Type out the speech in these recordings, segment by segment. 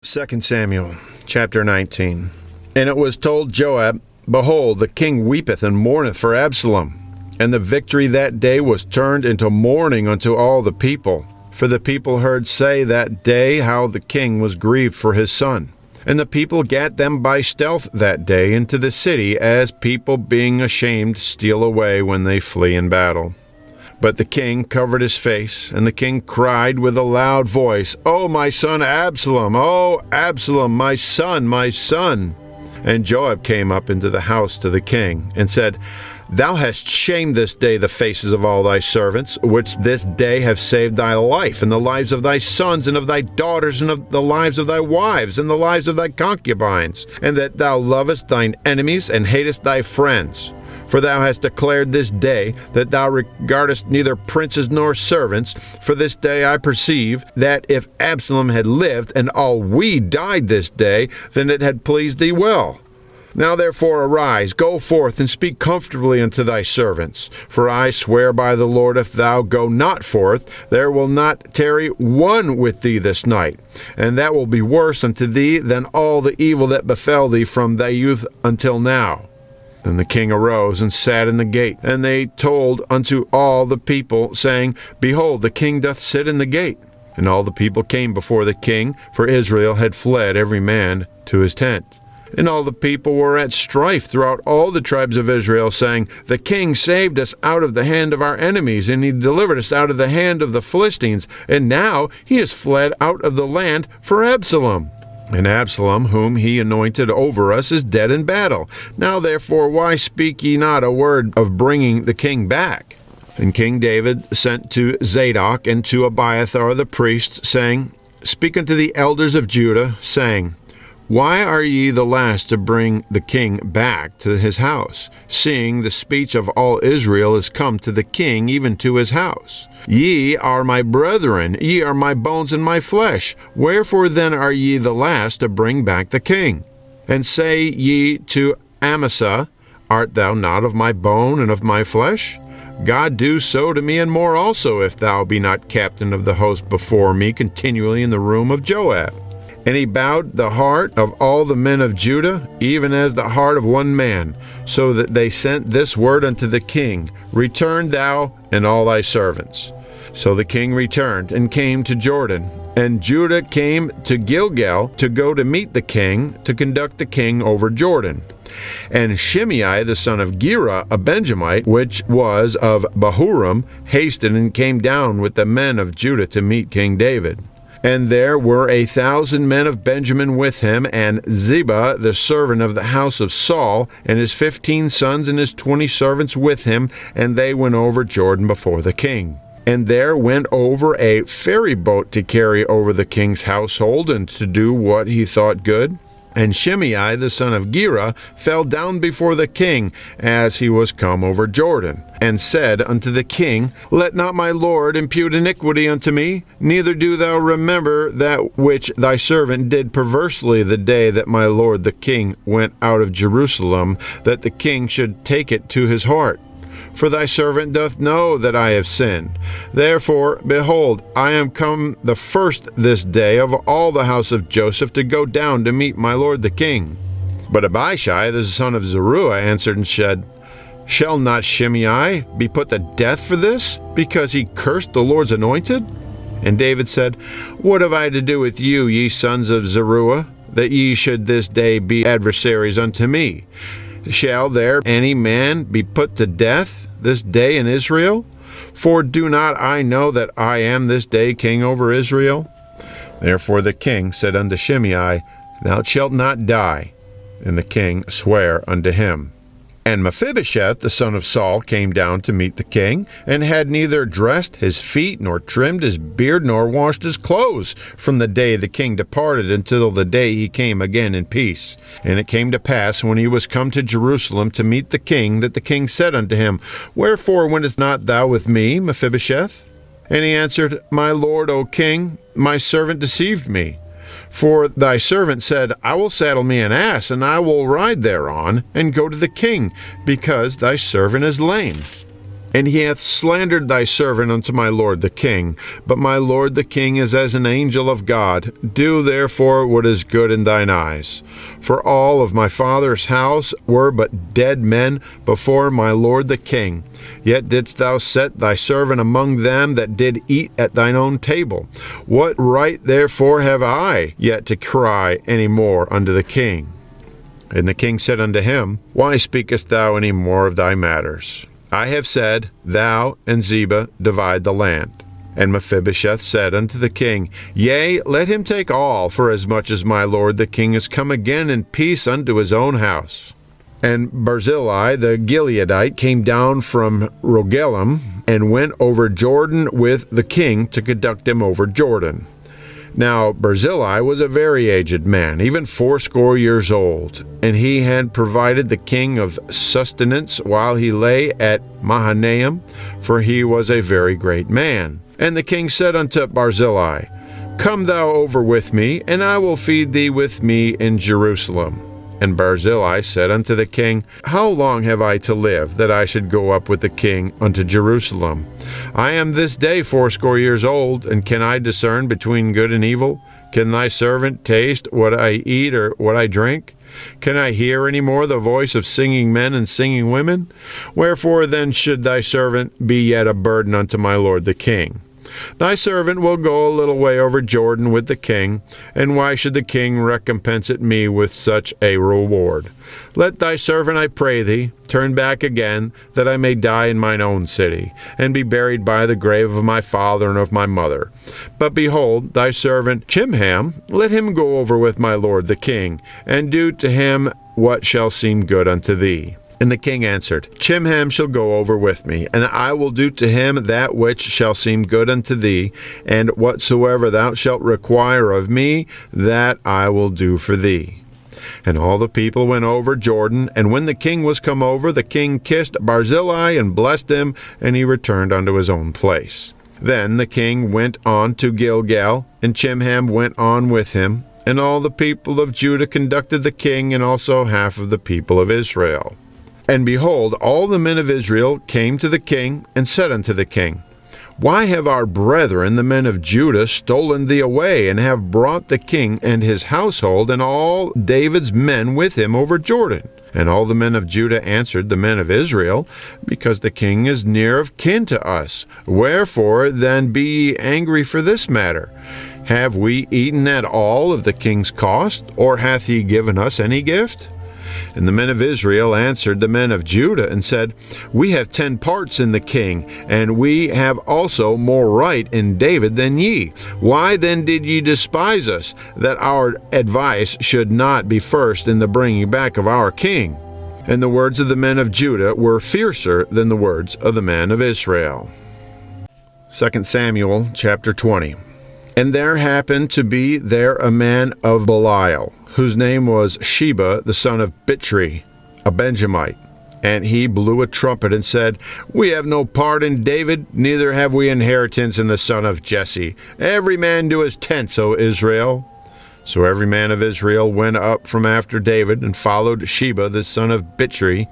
2 Samuel, chapter 19. And it was told Joab, Behold, the king weepeth and mourneth for Absalom. And the victory that day was turned into mourning unto all the people. For the people heard say that day how the king was grieved for his son. And the people gat them by stealth that day into the city, as people being ashamed steal away when they flee in battle. But the king covered his face, and the king cried with a loud voice, O my son Absalom, O Absalom, my son, my son. And Joab came up into the house to the king, and said, Thou hast shamed this day the faces of all thy servants, which this day have saved thy life, and the lives of thy sons, and of thy daughters, and of the lives of thy wives, and the lives of thy concubines, and that thou lovest thine enemies, and hatest thy friends. For thou hast declared this day that thou regardest neither princes nor servants. For this day I perceive that if Absalom had lived, and all we died this day, then it had pleased thee well. Now therefore arise, go forth, and speak comfortably unto thy servants. For I swear by the Lord, if thou go not forth, there will not tarry one with thee this night. And that will be worse unto thee than all the evil that befell thee from thy youth until now. And the king arose and sat in the gate. And they told unto all the people, saying, Behold, the king doth sit in the gate. And all the people came before the king, for Israel had fled every man to his tent. And all the people were at strife throughout all the tribes of Israel, saying, The king saved us out of the hand of our enemies, and he delivered us out of the hand of the Philistines. And now he is fled out of the land for Absalom. And Absalom, whom he anointed over us, is dead in battle. Now therefore, why speak ye not a word of bringing the king back? And King David sent to Zadok and to Abiathar the priests, saying, Speak unto the elders of Judah, saying, Why are ye the last to bring the king back to his house, seeing the speech of all Israel is come to the king, even to his house? Ye are my brethren, ye are my bones and my flesh. Wherefore then are ye the last to bring back the king? And say ye to Amasa, Art thou not of my bone and of my flesh? God do so to me and more also, if thou be not captain of the host before me continually in the room of Joab. And he bowed the heart of all the men of Judah, even as the heart of one man, so that they sent this word unto the king, Return thou and all thy servants. So the king returned and came to Jordan. And Judah came to Gilgal to go to meet the king, to conduct the king over Jordan. And Shimei the son of Gera, a Benjamite, which was of Bahurim, hasted and came down with the men of Judah to meet King David. And there were 1,000 men of Benjamin with him, and Ziba, the servant of the house of Saul, and his 15 sons and his 20 servants with him, and they went over Jordan before the king. And there went over a ferry boat to carry over the king's household, and to do what he thought good. And Shimei the son of Gera fell down before the king as he was come over Jordan, and said unto the king, Let not my lord impute iniquity unto me, neither do thou remember that which thy servant did perversely the day that my lord the king went out of Jerusalem, that the king should take it to his heart. For thy servant doth know that I have sinned. Therefore, behold, I am come the first this day of all the house of Joseph to go down to meet my lord the king. But Abishai, the son of Zeruiah, answered and said, Shall not Shimei be put to death for this, because he cursed the Lord's anointed? And David said, What have I to do with you, ye sons of Zeruiah, that ye should this day be adversaries unto me? Shall there any man be put to death this day in Israel? For do not I know that I am this day king over Israel? Therefore the king said unto Shimei, Thou shalt not die. And the king sware unto him. And Mephibosheth, the son of Saul, came down to meet the king, and had neither dressed his feet, nor trimmed his beard, nor washed his clothes, from the day the king departed until the day he came again in peace. And it came to pass, when he was come to Jerusalem to meet the king, that the king said unto him, Wherefore wentest not thou with me, Mephibosheth? And he answered, My lord, O king, my servant deceived me. For thy servant said, I will saddle me an ass, and I will ride thereon, and go to the king, because thy servant is lame. And he hath slandered thy servant unto my lord the king. But my lord the king is as an angel of God. Do therefore what is good in thine eyes. For all of my father's house were but dead men before my lord the king. Yet didst thou set thy servant among them that did eat at thine own table. What right therefore have I yet to cry any more unto the king? And the king said unto him, Why speakest thou any more of thy matters? I have said, Thou and Ziba divide the land. And Mephibosheth said unto the king, Yea, let him take all, for as much as my lord the king is come again in peace unto his own house. And Barzillai the Gileadite came down from Rogelim, and went over Jordan with the king to conduct him over Jordan. Now Barzillai was a very aged man, even 80 years old, and he had provided the king of sustenance while he lay at Mahanaim, for he was a very great man. And the king said unto Barzillai, Come thou over with me, and I will feed thee with me in Jerusalem. And Barzillai said unto the king, How long have I to live, that I should go up with the king unto Jerusalem? I am this day 80 years old, and can I discern between good and evil? Can thy servant taste what I eat or what I drink? Can I hear any more the voice of singing men and singing women? Wherefore then should thy servant be yet a burden unto my lord the king? Thy servant will go a little way over Jordan with the king, and why should the king recompense it me with such a reward? Let thy servant, I pray thee, turn back again, that I may die in mine own city, and be buried by the grave of my father and of my mother. But behold, thy servant Chimham, let him go over with my lord the king, and do to him what shall seem good unto thee. And the king answered, Chimham shall go over with me, and I will do to him that which shall seem good unto thee, and whatsoever thou shalt require of me, that I will do for thee. And all the people went over Jordan, and when the king was come over, the king kissed Barzillai and blessed him, and he returned unto his own place. Then the king went on to Gilgal, and Chimham went on with him, and all the people of Judah conducted the king, and also half of the people of Israel. And behold, all the men of Israel came to the king, and said unto the king, Why have our brethren, the men of Judah, stolen thee away, and have brought the king and his household, and all David's men with him over Jordan? And all the men of Judah answered the men of Israel, Because the king is near of kin to us. Wherefore then be ye angry for this matter? Have we eaten at all of the king's cost, or hath he given us any gift? And the men of Israel answered the men of Judah, and said, We have 10 parts in the king, and we have also more right in David than ye. Why then did ye despise us, that our advice should not be first in the bringing back of our king? And the words of the men of Judah were fiercer than the words of the men of Israel. 2 Samuel chapter 20. And there happened to be there a man of Belial, whose name was Sheba, the son of Bichri, a Benjamite. And he blew a trumpet and said, We have no part in David, neither have we inheritance in the son of Jesse. Every man to his tents, O Israel. So every man of Israel went up from after David, and followed Sheba, the son of Bichri.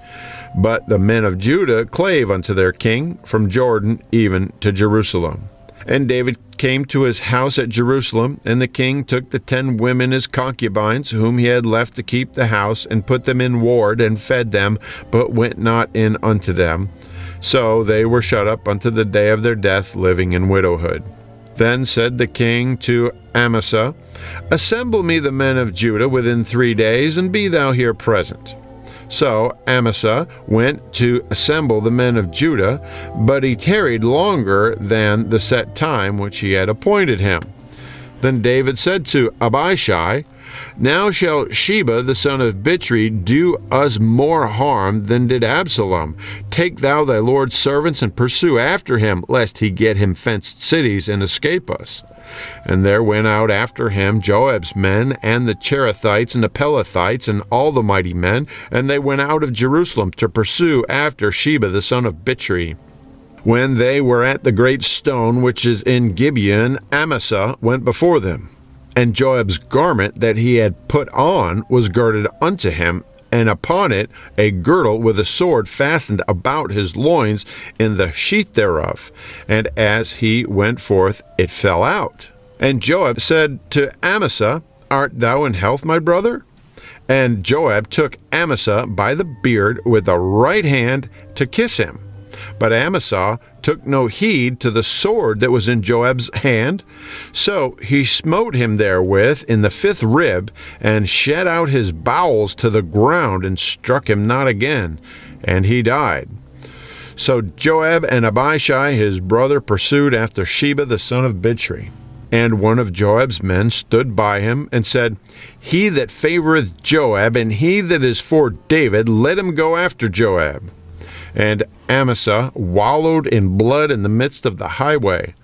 But the men of Judah clave unto their king from Jordan even to Jerusalem. And David came to his house at Jerusalem, and the king took the 10 women as concubines, whom he had left to keep the house, and put them in ward, and fed them, but went not in unto them. So they were shut up unto the day of their death, living in widowhood. Then said the king to Amasa, Assemble me the men of Judah within 3 days, and be thou here present. So Amasa went to assemble the men of Judah, but he tarried longer than the set time which he had appointed him. Then David said to Abishai, Now shall Sheba the son of Bichri do us more harm than did Absalom. Take thou thy lord's servants and pursue after him, lest he get him fenced cities and escape us. And there went out after him Joab's men, and the Cherethites, and the Pelethites, and all the mighty men, and they went out of Jerusalem to pursue after Sheba the son of Bichri. When they were at the great stone which is in Gibeon, Amasa went before them. And Joab's garment that he had put on was girded unto him, and upon it a girdle with a sword fastened about his loins in the sheath thereof. And as he went forth, it fell out. And Joab said to Amasa, Art thou in health, my brother? And Joab took Amasa by the beard with the right hand to kiss him. But Amasa took no heed to the sword that was in Joab's hand. So he smote him therewith in the 5th rib, and shed out his bowels to the ground, and struck him not again, and he died. So Joab and Abishai his brother pursued after Sheba the son of Bichri. And one of Joab's men stood by him, and said, He that favoreth Joab, and he that is for David, let him go after Joab. And Amasa wallowed in blood in the midst of the highway.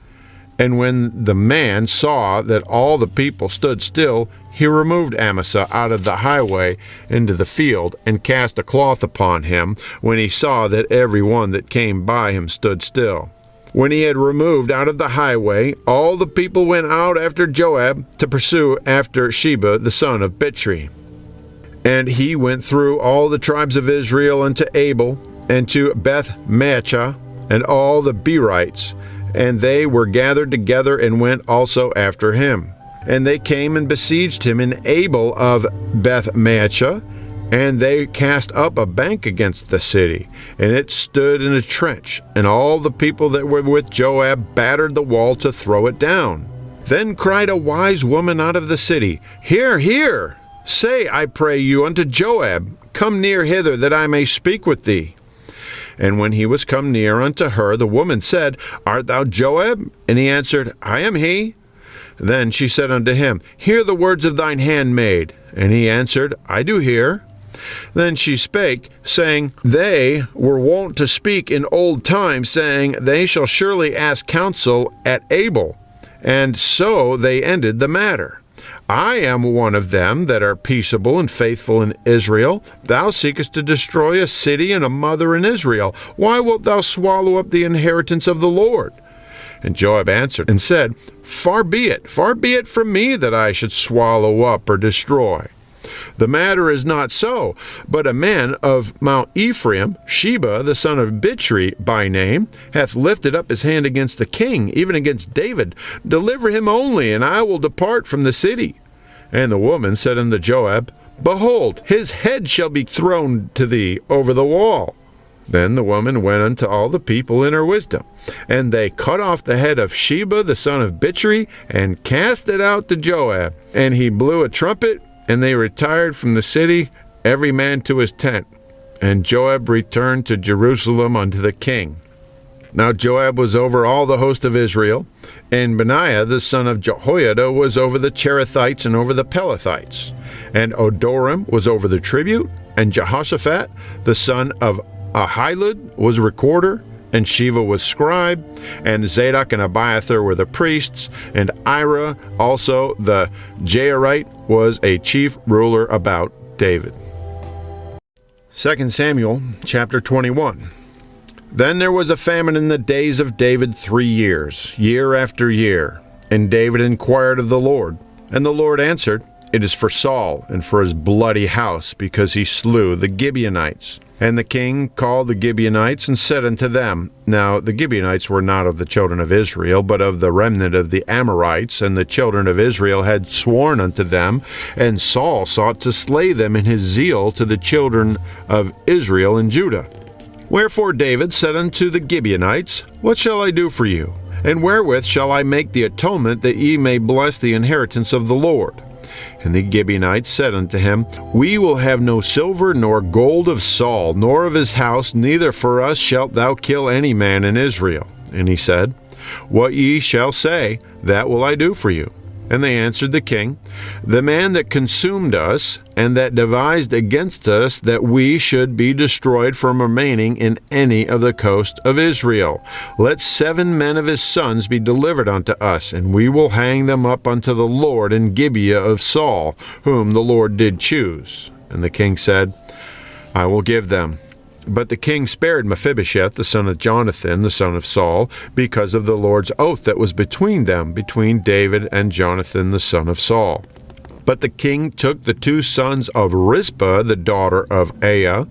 And when the man saw that all the people stood still, he removed Amasa out of the highway into the field, and cast a cloth upon him, when he saw that every one that came by him stood still. When he had removed out of the highway, all the people went out after Joab to pursue after Sheba the son of Bichri. And he went through all the tribes of Israel unto Abel, and to Beth-maachah, and all the Berites, and they were gathered together, and went also after him. And they came and besieged him in Abel of Beth-maachah, and they cast up a bank against the city, and it stood in a trench, and all the people that were with Joab battered the wall to throw it down. Then cried a wise woman out of the city, Hear, hear! Say, I pray you, unto Joab, Come near hither, that I may speak with thee. And when he was come near unto her, the woman said, Art thou Joab? And he answered, I am he. Then she said unto him, Hear the words of thine handmaid. And he answered, I do hear. Then she spake, saying, They were wont to speak in old times, saying, They shall surely ask counsel at Abel. And so they ended the matter. I am one of them that are peaceable and faithful in Israel. Thou seekest to destroy a city and a mother in Israel. Why wilt thou swallow up the inheritance of the Lord? And Joab answered and said, far be it from me that I should swallow up or destroy. The matter is not so, but a man of Mount Ephraim, Sheba the son of Bichri by name, hath lifted up his hand against the king, even against David. Deliver him only, and I will depart from the city. And the woman said unto Joab, Behold, his head shall be thrown to thee over the wall. Then the woman went unto all the people in her wisdom, and they cut off the head of Sheba the son of Bichri, and cast it out to Joab. And he blew a trumpet, and they retired from the city, every man to his tent. And Joab returned to Jerusalem unto the king. Now Joab was over all the host of Israel, and Benaiah the son of Jehoiada was over the Cherethites and over the Pelethites. And Odoram was over the tribute, and Jehoshaphat the son of Ahilud was recorder, and Sheva was scribe, and Zadok and Abiathar were the priests, and Ira also the Jairite was a chief ruler about David. 2 Samuel chapter 21. Then there was a famine in the days of David 3 years, year after year. And David inquired of the Lord. And the Lord answered, It is for Saul and for his bloody house, because he slew the Gibeonites. And the king called the Gibeonites and said unto them, Now the Gibeonites were not of the children of Israel, but of the remnant of the Amorites, and the children of Israel had sworn unto them, and Saul sought to slay them in his zeal to the children of Israel and Judah. Wherefore David said unto the Gibeonites, What shall I do for you? And wherewith shall I make the atonement, that ye may bless the inheritance of the Lord? And the Gibeonites said unto him, We will have no silver nor gold of Saul, nor of his house, neither for us shalt thou kill any man in Israel. And he said, What ye shall say, that will I do for you. And they answered the king, The man that consumed us, and that devised against us that we should be destroyed from remaining in any of the coast of Israel. Let 7 men of his sons be delivered unto us, and we will hang them up unto the Lord in Gibeah of Saul, whom the Lord did choose. And the king said, I will give them. But the king spared Mephibosheth, the son of Jonathan, the son of Saul, because of the Lord's oath that was between them, between David and Jonathan, the son of Saul. But the king took the 2 sons of Rizpah, the daughter of Aiah,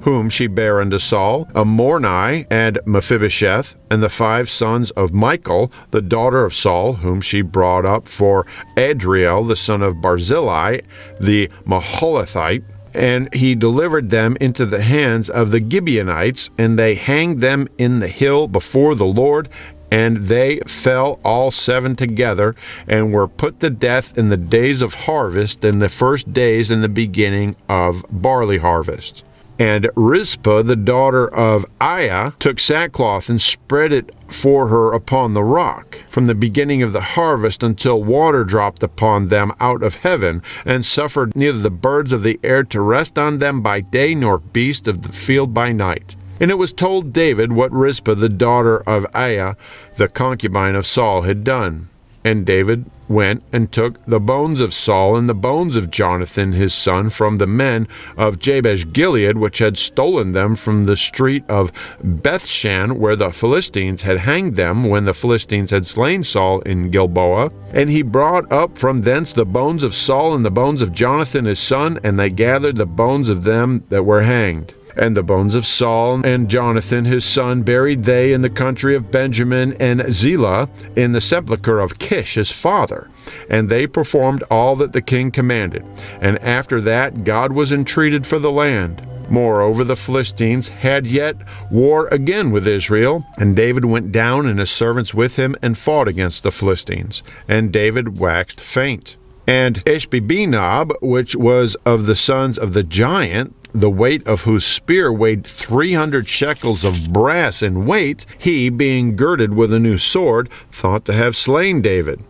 whom she bare unto Saul, Mourning and Mephibosheth, and the 5 sons of Michal, the daughter of Saul, whom she brought up for Adriel, the son of Barzillai, the Maholathite. And he delivered them into the hands of the Gibeonites, and they hanged them in the hill before the Lord. And they fell all 7 together, and were put to death in the days of harvest, in the first days in the beginning of barley harvest. And Rizpah, the daughter of Aiah, took sackcloth and spread it for her upon the rock, from the beginning of the harvest until water dropped upon them out of heaven, and suffered neither the birds of the air to rest on them by day, nor beast of the field by night. And it was told David what Rizpah, the daughter of Aiah, the concubine of Saul, had done. And David went and took the bones of Saul and the bones of Jonathan his son from the men of Jabesh-Gilead, which had stolen them from the street of Bethshan, where the Philistines had hanged them when the Philistines had slain Saul in Gilboa. And he brought up from thence the bones of Saul and the bones of Jonathan his son, and they gathered the bones of them that were hanged. And the bones of Saul and Jonathan his son buried they in the country of Benjamin and Zelah, in the sepulchre of Kish his father. And they performed all that the king commanded. And after that God was entreated for the land. Moreover, the Philistines had yet war again with Israel, and David went down and his servants with him and fought against the Philistines. And David waxed faint. And Ishbi-Benob, which was of the sons of the giant, the weight of whose spear weighed 300 shekels of brass in weight, he, being girded with a new sword, thought to have slain David.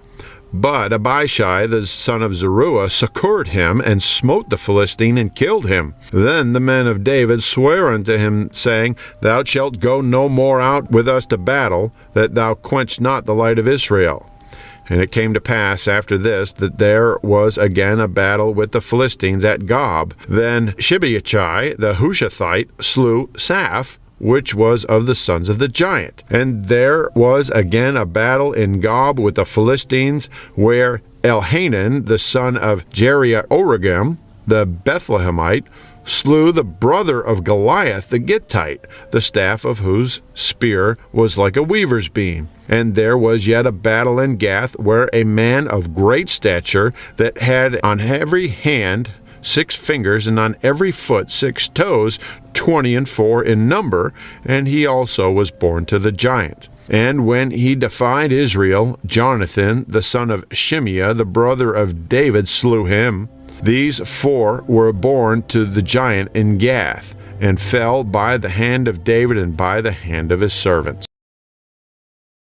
But Abishai, the son of Zeruiah, succored him, and smote the Philistine, and killed him. Then the men of David sware unto him, saying, Thou shalt go no more out with us to battle, that thou quench not the light of Israel. And it came to pass after this that there was again a battle with the Philistines at Gob. Then Shibbeachai the Hushathite slew Saph, which was of the sons of the giant. And there was again a battle in Gob with the Philistines, where Elhanan the son of Jeriah-Oregim, the Bethlehemite, slew the brother of Goliath the Gittite, the staff of whose spear was like a weaver's beam. And there was yet a battle in Gath, where a man of great stature, that had on every hand 6 fingers, and on every foot 6 toes, 24 in number, and he also was born to the giant. And when he defied Israel, Jonathan, the son of Shimeah, the brother of David, slew him. These 4 were born to the giant in Gath, and fell by the hand of David and by the hand of his servants.